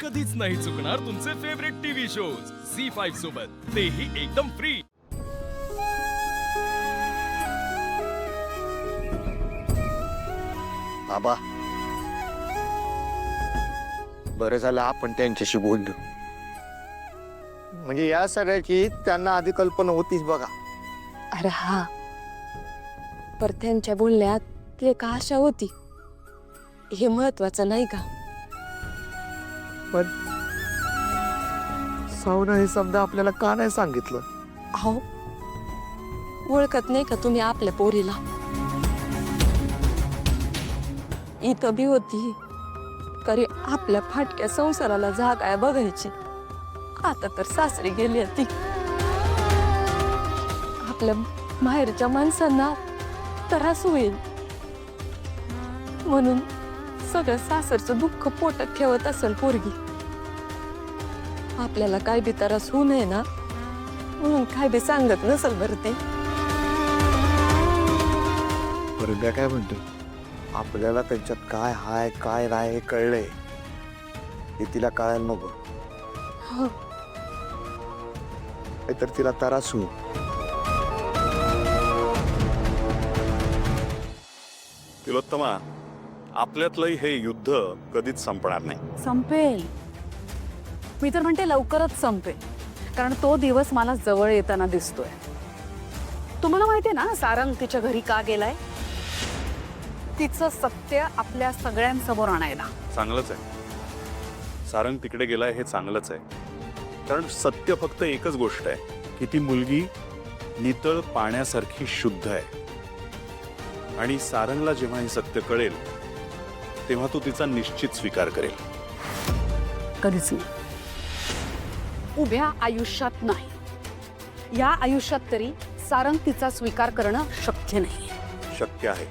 कधीच नाही चुकणार तुमचे फेवरेट टीव्ही शोज झी5 सोबत, तेही एकदम फ्री। बाबा, बरं झालं आपण त्यांच्याशी बोललो, म्हणजे या सगळ्याची त्यांना आधी कल्पना होतीच बघा। अरे हा, पर त्यांच्या बोलण्यात एक आशा होती, हे महत्वाचं नाही का? पण सावना हे शब्द आपल्याला का नाही सांगितलं? अहो, ओळखत नाही का तुम्ही आपल्या पोरीला? इथं बी होती तरी आपल्या फाटक्या संसाराला जाग आहे बघायची। आता तर सासरी गेली ती। आपल्या माहेरच्या माणसांना त्रास होईल म्हणून सगळं सासरचं दुःख पोटात ठेवत असेल पोरगी। आपल्याला काय बी त्रास होऊ नये ना म्हणून काय बी सांगत नसेल बरं ते। बरं काय म्हणतो, आपल्याला त्यांच्यात काय हाय काय नाही हे कळलंय, हे तिला कळायला नको। हो, तर तिला त्रास होईल। तिलोत्तमा, आपल्यातलं हे युद्ध कधीच संपणार नाही। संपेल, मी तर म्हणते लवकरच संपेल, कारण तो दिवस मला जवळ येताना दिसतोय। तुम्हाला माहितीये ना सारंग तिच्या घरी का गेलाय? तिचं सत्य आपल्या सगळ्यांसमोर आणायला। चांगलंच आहे, सारंग तिकडे गेलाय हे चांगलंच आहे, कारण सत्य फक्त एकच गोष्ट आहे की ती मुलगी नितळ पाण्यासारखी शुद्ध आहे, आणि सारंगला जेव्हा हे सत्य कळेल तेव्हा तो तिचा निश्चित स्वीकार करेल। कधीच नाही, उभ्या आयुष्यात नाही, या आयुष्यात तरी सारंग तिचा स्वीकार करणं शक्य नाही। शक्य आहे,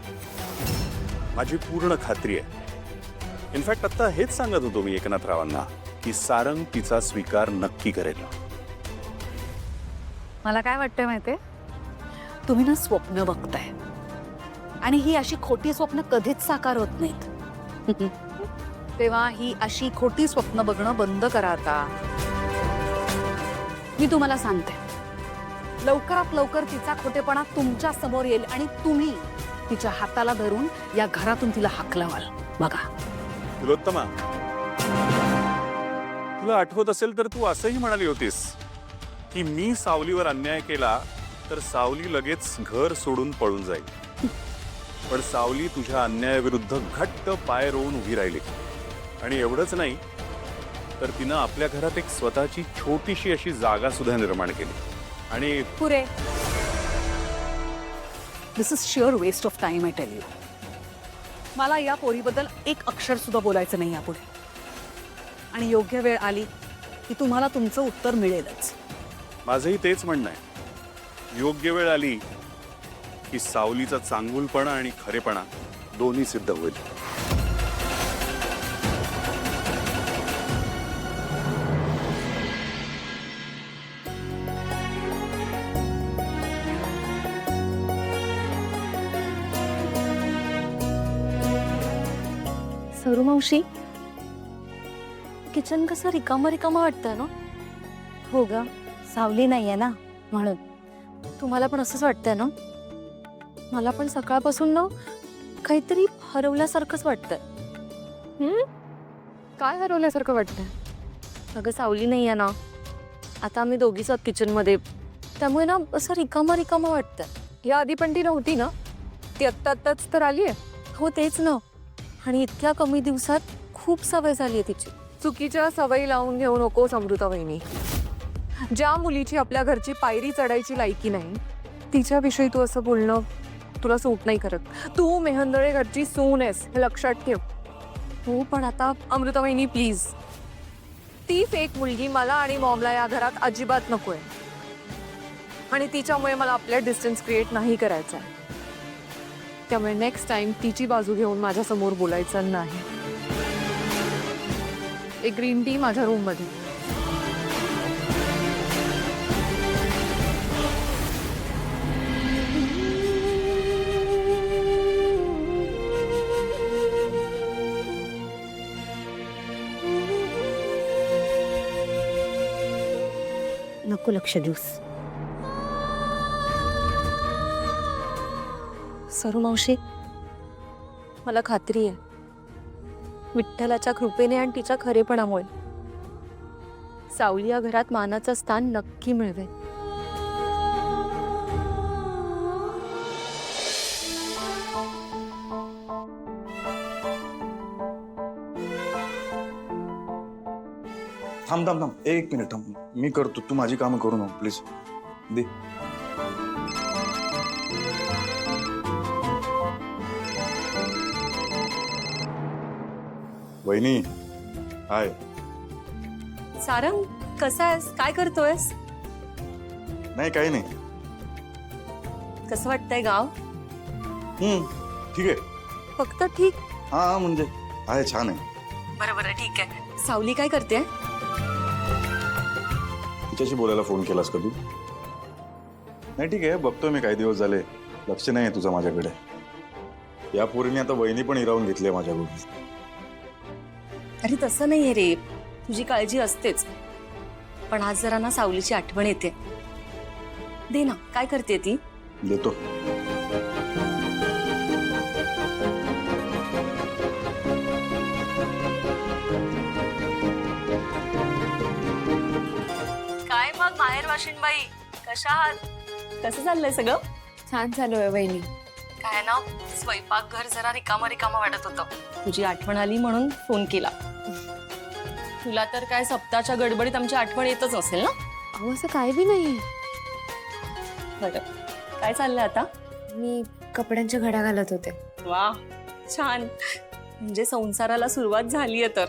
माझी पूर्ण खात्री आहे। इनफॅक्ट आता हेच सांगत होतो मी एकनाथरावांना की सारंग तिचा स्वीकार नक्की करेल। मला काय वाटतंय माहितीये, तुम्ही ना स्वप्न बघताय, आणि ही अशी खोटी स्वप्न कधीच साकार होत नाहीत। तेव्हा ही अशी खोटी स्वप्न बघणं बंद करा आता। मी तुम्हाला सांगते, लवकरात लवकर तिचा खोटेपणा तुमच्या समोर येईल आणि तुम्ही तिच्या हाताला धरून या घरातून तिला हाकलवाल बघा। तिलोत्तमा, तुला आठवत असेल तर तू असंही म्हणाली होतीस की मी सावलीवर अन्याय केला तर सावली लगेच घर सोडून पळून जाईल, पण सावली तुझ्या अन्यायाविरुद्ध घट्ट पाय रोवून उभी राहिली, आणि एवढंच नाही तर तिनं आपल्या घरात एक स्वतःची छोटीशी अशी जागा सुद्धा निर्माण केली। आणि पुरे, this is sure waste of time, I tell you. मला या पोरीबद्दल एक अक्षर सुद्धा बोलायचं नाही यापुढे, आणि योग्य वेळ आली की तुम्हाला तुमचं उत्तर मिळेलच। माझंही तेच म्हणणं आहे, योग्य वेळ आली की सावलीचा चांगुलपणा आणि खरेपणा दोन्ही सिद्ध होईल। सरू मावशी, किचन कसं रिकामं रिकामं वाटतंय ना? हो ग, सावली नाहीये ना म्हणून। तुम्हाला पण असंच वाटतंय ना? मला पण सकाळपासून ना काहीतरी हरवल्यासारखंच वाटतंय। काय हरवल्यासारखं वाटतंय? अगं सावली नाहीये ना, आता आम्ही दोघीच आहोत किचन मध्ये, त्यामुळे ना असं रिकामं रिकामं वाटतंय। या आधी पण ती नव्हती ना, ती आत्ताच तर आलीये। हो तेच ना, आणि इतक्या कमी दिवसात खूप सवय झाली आहे तिची। चुकीच्या सवयी लावून घेऊ नकोस अमृता वहिनी। ज्या मुलीची आपल्या घरची पायरी चढायची लायकी नाही तिच्याविषयी तू असं बोलणं तुला सूट नाही करत। तू मेहंदळे घरची सून आहेस हे लक्षात ठेव। हो पण आता अमृता वहिनी प्लीज, ती फेक मुलगी मला आणि मॉमला या घरात अजिबात नकोय, आणि तिच्यामुळे मला आपल्या डिस्टन्स क्रिएट नाही करायचा आहे। त्यामुळे नेक्स्ट टाइम तिची बाजू घेऊन माझ्या समोर बोलायचं नाही। एक ग्रीन टी माझ्या रूम मध्ये। नको लक्ष देऊस. सरू मावशी, मला खात्री आहे विठ्ठलाच्या कृपेने आणि तिच्या खरेपणामुळे सावली या घरात मानाचं स्थान नक्की मिळवेल. थांब थांब थांब, एक मिनिट थांब, मी करतो, तू माझी कामं करू नको प्लीज. दे. वहिनी, हाय. सारंग, कसा आहेस? काय करतोयस? नाही काही नाही. कसं वाटतंय गाव? ठीक आहे. फक्त ठीक? हा म्हणजे आहे, छान आहे. बरं बरं, ठीक आहे. सावली काय करते? तिच्याशी बोलायला फोन केलास का तू? नाही ठीक आहे, बघतोय मी काही दिवस झाले, लक्ष नाही आहे तुझं माझ्याकडे. या पोरीने आता वहिनी पण हिरावून घेतली माझ्याकडून. अरे तसं नाहीये रे, तुझी काळजी असतेच, पण आज जरा ना सावलीची आठवण येते. दे ना, काय करते ती? देतो. काय मग माहेर वाशिंबाई, कशा आहात? कसं चाललंय सगळं? छान चालू आहे वहिनी. काय ना, स्वयंपाक घर जरा रिकामा रिकामा वाटत होतं. तुझी आठवण आली म्हणून फोन केला. तुला तर काय सप्ताहाच्या गडबडीत आमची आठवण येतच असेल ना? अहो असं काय बी नाही. बरं, काय चाललंय आता? मी कपड्यांच्या घड्या घालत होते. वा, छान. म्हणजे संसाराला सुरुवात झालीये तर.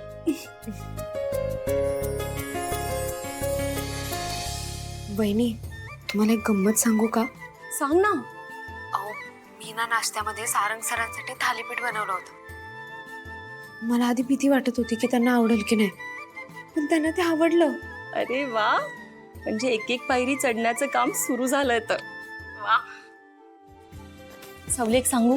वहिनी, तुम्हाला एक गंमत सांगू का? सांग ना. अहो, मी ना नाश्त्यामध्ये सारंग सरांसाठी थालीपीठ बनवलं होतं. मला आधी भीती वाटत होती की त्यांना आवडेल की नाही, पण त्यांना ते आवडलं. अरे वा, म्हणजे एक एक पायरी चढण्याचं काम सुरू झालंय तर. वा. सावली, एक सांगू?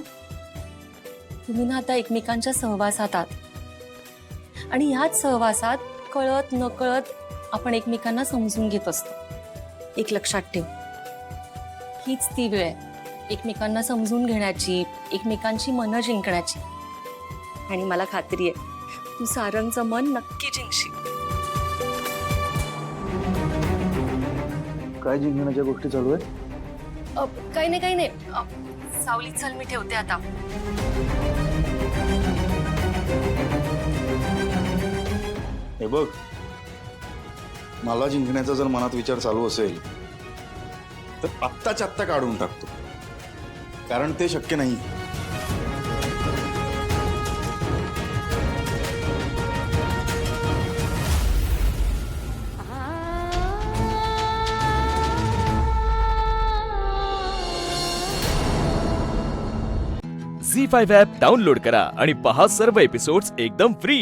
तुम्ही ना आता एकमेकांच्या सहवासात आहात आणि ह्याच सहवासात कळत नकळत आपण एकमेकांना समजून घेत असतो. एक लक्षात ठेव, हीच ती वेळ आहे एकमेकांना समजून घेण्याची, एकमेकांची मनं जिंकण्याची. आणि मला खात्री आहे तू सारंगचं मन नक्की जिंकशील. काय जिंकण्याच्या गोष्टी चालू आहे? काही नाही काही नाही. सावली, चल मी ठेवते आता. हे बघ, मला जिंकण्याचा जर मनात विचार चालू असेल तर आत्ताच्या आत्ता काढून टाकतो, कारण ते शक्य नाही. झी5 ॲप डाउनलोड करा आणि पहा सर्व एपिसोड्स एकदम फ्री.